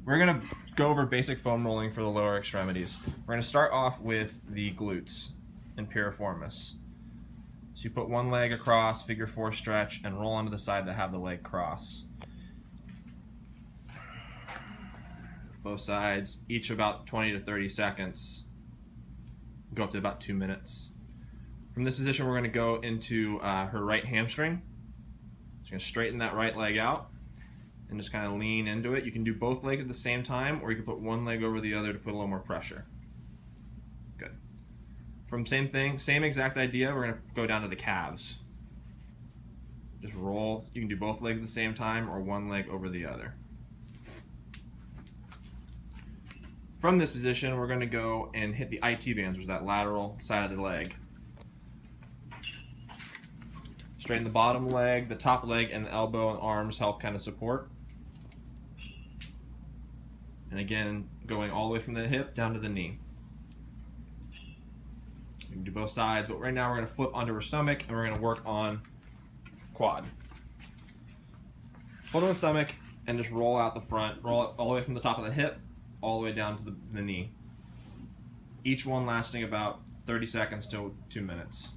We're gonna go over basic foam rolling for the lower extremities. We're gonna start off with the glutes in piriformis. So you put one leg across, figure 4 stretch, and roll onto the side to have the leg cross. Both sides, each about 20 to 30 seconds. Go up to about 2 minutes. From this position, we're going to go into her right hamstring. She's going to straighten that right leg out and just kind of lean into it. You can do both legs at the same time, or you can put one leg over the other to put a little more pressure. Good. From same thing, same exact idea, we're going to go down to the calves. Just roll. You can do both legs at the same time or one leg over the other. From this position, we're going to go and hit the IT bands, which is that lateral side of the leg. Straighten the bottom leg, the top leg, and the elbow and arms help kind of support. And again, going all the way from the hip down to the knee. You can do both sides, but right now we're going to flip onto her stomach and we're going to work on quad. Hold on the stomach and just roll out the front. Roll it all the way from the top of the hip all the way down to the knee. Each one lasting about 30 seconds to 2 minutes.